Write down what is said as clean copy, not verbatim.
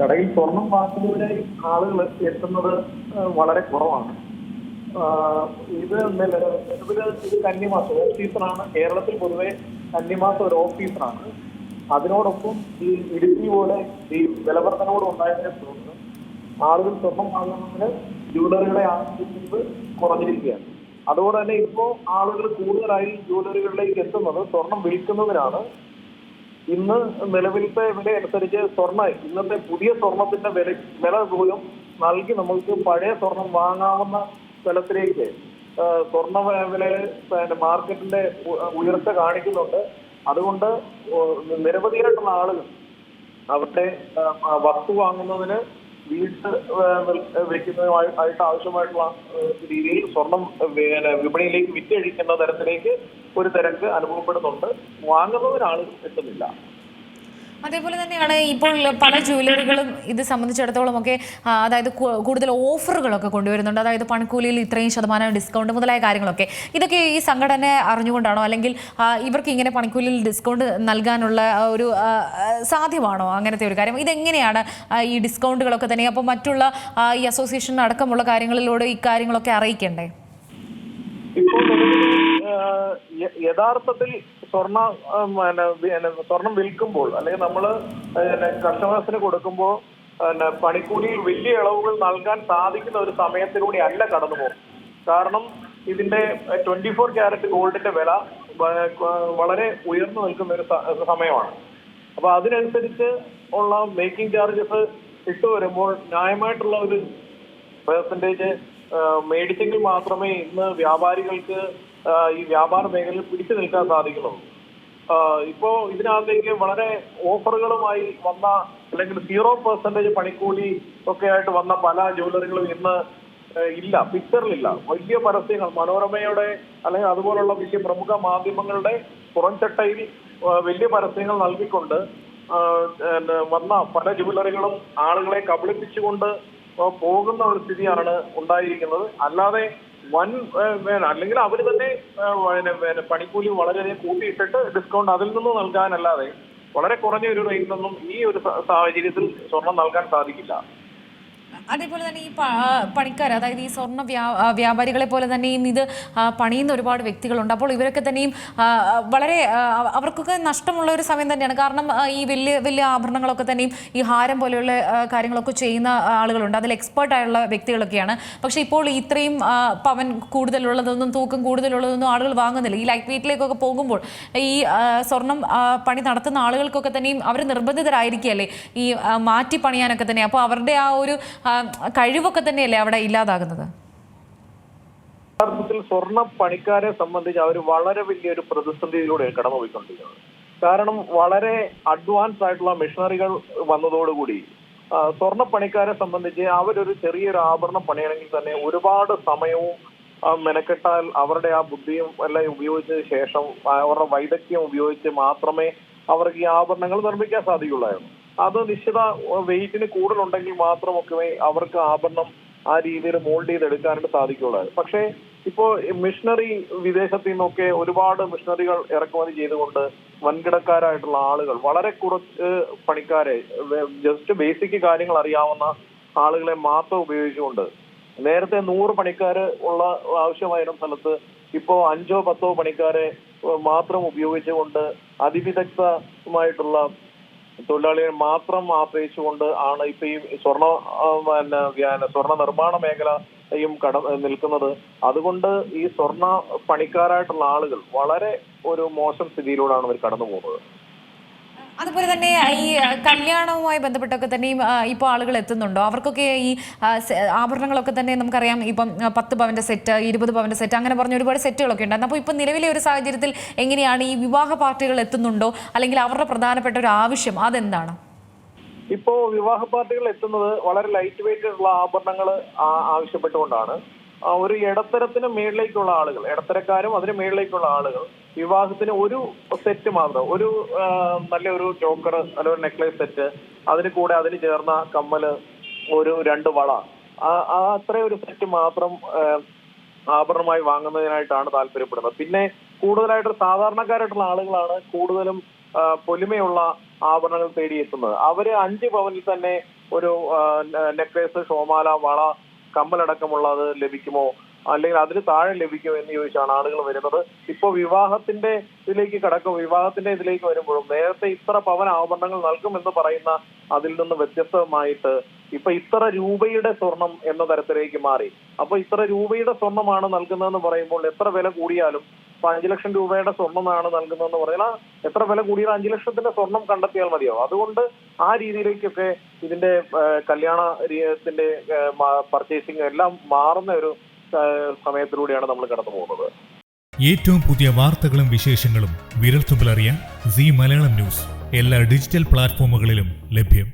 കടയിൽ സ്വർണം വാങ്ങുന്നതിനായി ആളുകൾ എത്തുന്നത് വളരെ കുറവാണ്. ഇത് കന്നിമാസം ഓഫ് സീസണാണ്. കേരളത്തിൽ പൊതുവെ കന്നിമാസം ഒരു ഓഫ് സീസണാണ്. അതിനോടൊപ്പം ഈ ഇടുക്കി പോലെ ഈ വിലവർദ്ധനോട് ഉണ്ടായതിനെ തുടർന്ന് ആളുകൾ സ്വർണം വാങ്ങുന്നതിന് ജ്വല്ലറികളെ ആശ്രയിക്കുന്നത് കുറഞ്ഞിരിക്കുകയാണ്. അതുകൊണ്ട് തന്നെ ഇപ്പോൾ ആളുകൾ കൂടുതലായി ജ്വല്ലറികളിലേക്ക് എത്തുന്നത് സ്വർണം വിൽക്കുന്നതിനാണ്. ഇന്ന് നിലവിലത്തെ വില അനുസരിച്ച് ഇന്നത്തെ പുതിയ സ്വർണത്തിന്റെ വില പോലും നൽകി നമുക്ക് പഴയ സ്വർണം വാങ്ങാവുന്ന തലത്തിലേക്ക് സ്വർണ്ണ വില മാർക്കറ്റിന്റെ ഉയർച്ച കാണിക്കുന്നുണ്ട്. അതുകൊണ്ട് നിരവധിയായിട്ടുള്ള ആളുകൾ അവരുടെ വസ്തു വാങ്ങുന്നതിന് വീട്ട് വെക്കുന്നതുമായിട്ട് ആവശ്യമായിട്ടുള്ള രീതിയിൽ സ്വർണം വിപണിയിലേക്ക് വിറ്റഴിക്കുന്ന തരത്തിലേക്ക് ഒരു തിരക്ക് അനുഭവപ്പെടുന്നുണ്ട്. വാങ്ങുന്നതിന് ആളുകൾ എത്തുന്നില്ല. അതേപോലെ തന്നെയാണ് ഇപ്പോൾ പല ജ്വല്ലറികളും ഇത് സംബന്ധിച്ചിടത്തോളം ഒക്കെ അതായത് കൂടുതൽ ഓഫറുകളൊക്കെ കൊണ്ടുവരുന്നുണ്ട്. അതായത് പണിക്കൂലിയിൽ ഇത്രയും ശതമാനം ഡിസ്കൗണ്ട് മുതലായ കാര്യങ്ങളൊക്കെ. ഇതൊക്കെ ഈ സംഘടന അറിഞ്ഞുകൊണ്ടാണോ, അല്ലെങ്കിൽ ഇവർക്ക് ഇങ്ങനെ പണിക്കൂലിയിൽ ഡിസ്കൗണ്ട് നൽകാനുള്ള ഒരു സാധ്യമാണോ അങ്ങനത്തെ ഒരു കാര്യം? ഇതെങ്ങനെയാണ് ഈ ഡിസ്കൗണ്ടുകളൊക്കെ തന്നെ? അപ്പോൾ മറ്റുള്ള ഈ അസോസിയേഷൻ അടക്കമുള്ള കാര്യങ്ങളിലൂടെ ഈ കാര്യങ്ങളൊക്കെ അറിയിക്കണ്ടേ? ഇപ്പോൾ യഥാർത്ഥത്തിൽ സ്വർണം വിൽക്കുമ്പോൾ അല്ലെങ്കിൽ നമ്മൾ കസ്റ്റമേഴ്സിന് കൊടുക്കുമ്പോൾ പണിക്കൂലിയിൽ വലിയ ഇളവുകൾ നൽകാൻ സാധിക്കുന്ന ഒരു സമയത്തിലൂടെ അല്ല കടന്നു പോകും. കാരണം ഇതിന്റെ 24 ക്യാരറ്റ് ഗോൾഡിന്റെ വില വളരെ ഉയർന്നു നിൽക്കുന്ന ഒരു സമയമാണ്. അപ്പൊ അതിനനുസരിച്ച് ഉള്ള മേക്കിംഗ് ചാർജസ് ഇട്ടു വരുമ്പോൾ ന്യായമായിട്ടുള്ള ഒരു പെർസെന്റേജ് മേടിച്ചെങ്കിൽ മാത്രമേ ഇന്ന് വ്യാപാരികൾക്ക് ഈ വ്യാപാര മേഖലയിൽ പിടിച്ചു നിൽക്കാൻ സാധിക്കുന്നുള്ളൂ. ഇപ്പോ ഇതിനകത്തേക്ക് വളരെ ഓഫറുകളുമായി വന്ന അല്ലെങ്കിൽ 0% പണിക്കൂലി ഒക്കെ ആയിട്ട് വന്ന പല ജ്വല്ലറികളും ഇന്ന് ഇല്ല, പിക്ചറിലില്ല. വലിയ പരസ്യങ്ങൾ മനോരമയുടെ അല്ലെങ്കിൽ അതുപോലുള്ള വലിയ പ്രമുഖ മാധ്യമങ്ങളുടെ പുറംചട്ടയിൽ വലിയ പരസ്യങ്ങൾ നൽകിക്കൊണ്ട് വന്ന പല ജ്വല്ലറികളും ആളുകളെ കബളിപ്പിച്ചുകൊണ്ട് പോകുന്ന ഒരു സ്ഥിതിയാണ് ഉണ്ടായിരിക്കുന്നത്. അല്ലാതെ അല്ലെങ്കിൽ അവർ തന്നെ പണിക്കൂലി വളരെയധികം കൂട്ടിയിട്ടിട്ട് ഡിസ്കൗണ്ട് അതിൽ നിന്ന് നൽകാനല്ലാതെ വളരെ കുറഞ്ഞ ഒരു റേറ്റിലൊന്നും ഈ ഒരു സാഹചര്യത്തിൽ സ്വർണം നൽകാൻ സാധിക്കില്ല. അതേപോലെ തന്നെ ഈ പണിക്കാർ, അതായത് ഈ സ്വർണ്ണ വ്യാപാരികളെ പോലെ തന്നെയും ഇത് പണിയുന്ന ഒരുപാട് വ്യക്തികളുണ്ട്. അപ്പോൾ ഇവരൊക്കെ തന്നെയും വളരെ അവർക്കൊക്കെ നഷ്ടമുള്ള ഒരു സമയം തന്നെയാണ്. കാരണം ഈ വലിയ വലിയ ആഭരണങ്ങളൊക്കെ തന്നെയും ഈ ഹാരം പോലെയുള്ള കാര്യങ്ങളൊക്കെ ചെയ്യുന്ന ആളുകളുണ്ട്, അതിൽ എക്സ്പേർട്ടായുള്ള വ്യക്തികളൊക്കെയാണ്. പക്ഷേ ഇപ്പോൾ ഇത്രയും പവൻ കൂടുതലുള്ളതൊന്നും തൂക്കം കൂടുതലുള്ളതൊന്നും ആളുകൾ വാങ്ങുന്നില്ല. ഈ ലൈറ്റ് വെയിറ്റിലേക്കൊക്കെ പോകുമ്പോൾ ഈ സ്വർണം പണി നടത്തുന്ന ആളുകൾക്കൊക്കെ തന്നെയും അവർ നിർബന്ധിതരായിരിക്കുകയല്ലേ ഈ മാറ്റി പണിയാനൊക്കെ തന്നെ. അപ്പോൾ അവരുടെ ആ ഒരു കഴിവൊക്കെ തന്നെയല്ലേ അവിടെ ഇല്ലാതാകുന്നത്? യഥാർത്ഥത്തിൽ സ്വർണ്ണ പണിക്കാരെ സംബന്ധിച്ച് അവർ വളരെ വലിയൊരു പ്രതിസന്ധിയിലൂടെ കടന്നുപോയിക്കൊണ്ടിരിക്കുന്നത്. കാരണം വളരെ അഡ്വാൻസ് ആയിട്ടുള്ള മെഷീനറികൾ വന്നതോടുകൂടി സ്വർണ്ണ പണിക്കാരെ സംബന്ധിച്ച് അവരൊരു ചെറിയൊരു ആഭരണം പണിയണമെങ്കിൽ തന്നെ ഒരുപാട് സമയവും മെനക്കെട്ടാൽ അവരുടെ ആ ബുദ്ധിയും എല്ലാം ഉപയോഗിച്ചതിന് ശേഷം അവരുടെ വൈദഗ്ധ്യം ഉപയോഗിച്ച് മാത്രമേ അവർക്ക് ഈ ആഭരണങ്ങൾ നിർമ്മിക്കാൻ സാധിക്കുള്ളായിരുന്നു. അത് നിശ്ചിത വെയിറ്റിന് കൂടുതലുണ്ടെങ്കിൽ മാത്രമൊക്കെ അവർക്ക് ആഭരണം ആ രീതിയിൽ മോൾഡ് ചെയ്തെടുക്കാനായിട്ട് സാധിക്കുള്ളായിരുന്നു. പക്ഷേ ഇപ്പോൾ മിഷനറി വിദേശത്തു നിന്നൊക്കെ ഒരുപാട് മിഷനറികൾ ഇറക്കുമതി ചെയ്തുകൊണ്ട് വൻകിടക്കാരായിട്ടുള്ള ആളുകൾ വളരെ കുറച്ച് പണിക്കാരെ ജസ്റ്റ് ബേസിക് കാര്യങ്ങൾ അറിയാവുന്ന ആളുകളെ മാത്രം ഉപയോഗിച്ചുകൊണ്ട് നേരത്തെ 100 പണിക്കാര് ഉള്ള ആവശ്യമായിരുന്ന സ്ഥലത്ത് ഇപ്പോ 5-10 പണിക്കാരെ മാത്രം ഉപയോഗിച്ചുകൊണ്ട് അതിവിദഗ്ധമായിട്ടുള്ള തൊഴിലാളികളെ മാത്രം ആശ്രയിച്ചുകൊണ്ട് ആണ് ഇപ്പൊ ഈ സ്വർണ്ണ നിർമ്മാണ മേഖലയും നിൽക്കുന്നത്. അതുകൊണ്ട് ഈ സ്വർണ്ണ പണിക്കാരായിട്ടുള്ള ആളുകൾ വളരെ ഒരു മോശം സ്ഥിതിയിലൂടെയാണ് അവർ കടന്നു പോകുന്നത്. അതുപോലെ തന്നെ ഈ കല്യാണവുമായി ബന്ധപ്പെട്ടൊക്കെ തന്നെയും ഇപ്പോൾ ആളുകൾ എത്തുന്നുണ്ടോ? അവർക്കൊക്കെ ഈ ആഭരണങ്ങളൊക്കെ തന്നെ നമുക്കറിയാം, ഇപ്പം 10 പവന്റെ സെറ്റ്, 20 പവന്റെ സെറ്റ്, അങ്ങനെ പറഞ്ഞ ഒരുപാട് സെറ്റുകളൊക്കെ ഉണ്ടായിരുന്നു. അപ്പോൾ ഇപ്പം നിലവിലെ ഒരു സാഹചര്യത്തിൽ എങ്ങനെയാണ് ഈ വിവാഹ പാർട്ടികൾ എത്തുന്നുണ്ടോ, അല്ലെങ്കിൽ അവരുടെ പ്രധാനപ്പെട്ട ഒരു ആവശ്യം അതെന്താണ്? ഇപ്പോ വിവാഹ പാർട്ടികൾ എത്തുന്നത് വളരെ ലൈറ്റ് വെയിറ്റ് ഉള്ള ആഭരണങ്ങൾ ആവശ്യപ്പെട്ടുകൊണ്ടാണ്. ഒരു ഇടത്തരത്തിന് മേളിലേക്കുള്ള ആളുകൾ, ഇടത്തരക്കാരും അതിന് മേളിലേക്കുള്ള ആളുകൾ വിവാഹത്തിന് ഒരു സെറ്റ് മാത്രം, ഒരു നല്ലൊരു ചോക്കർ അല്ലെങ്കിൽ ഒരു നെക്ലേസ് സെറ്റ്, അതിന് കൂടെ അതിന് ചേർന്ന കമ്മല്, ഒരു 2 വള, അത്രയും ഒരു സെറ്റ് മാത്രം ആഭരണമായി വാങ്ങുന്നതിനായിട്ടാണ് താല്പര്യപ്പെടുന്നത്. പിന്നെ കൂടുതലായിട്ട് സാധാരണക്കാരായിട്ടുള്ള ആളുകളാണ് കൂടുതലും പൊലിമയുള്ള ആഭരണങ്ങൾ തേടിയെത്തുന്നത്. അവര് 5 പവനിൽ തന്നെ ഒരു നെക്ലേസ്, ഷോമാല, വള, കമ്മലടക്കമുള്ളത് ലഭിക്കുമോ, അല്ലെങ്കിൽ അതിന് താഴെ ലഭിക്കുമോ എന്ന് ചോദിച്ചാണ് ആളുകൾ വരുന്നത്. ഇപ്പൊ വിവാഹത്തിന്റെ ഇതിലേക്ക് വരുമ്പോഴും നേരത്തെ ഇത്ര പവൻ ആഭരണങ്ങൾ നൽകുമെന്ന് പറയുന്ന അതിൽ നിന്ന് വ്യത്യസ്തമായിട്ട് ഇപ്പൊ ഇത്ര രൂപയുടെ സ്വർണം എന്ന തരത്തിലേക്ക് മാറി. അപ്പൊ ഇത്ര രൂപയുടെ സ്വർണമാണ് നൽകുന്നതെന്ന് പറയുമ്പോൾ എത്ര വില കൂടിയാലും ഇപ്പൊ 5 ലക്ഷം രൂപയുടെ സ്വർണ്ണമാണ് നൽകുന്നതെന്ന് പറഞ്ഞാൽ എത്ര വില കൂടിയാൽ 5 ലക്ഷത്തിന്റെ സ്വർണം കണ്ടെത്തിയാൽ മതിയാവും. അതുകൊണ്ട് ആ രീതിയിലേക്കൊക്കെ ഇതിന്റെ കല്യാണത്തിന്റെ പർച്ചേസിംഗ് എല്ലാം മാറുന്ന ഒരു സമയത്തിലൂടെയാണ് നമ്മൾ കടന്നു പോകുന്നത്. ഏറ്റവും പുതിയ വാർത്തകളും വിശേഷങ്ങളും വിരൽത്തുമ്പിലറിയാൻ സീ മലയാളം ന്യൂസ് എല്ലാ ഡിജിറ്റൽ പ്ലാറ്റ്ഫോമുകളിലും ലഭ്യം.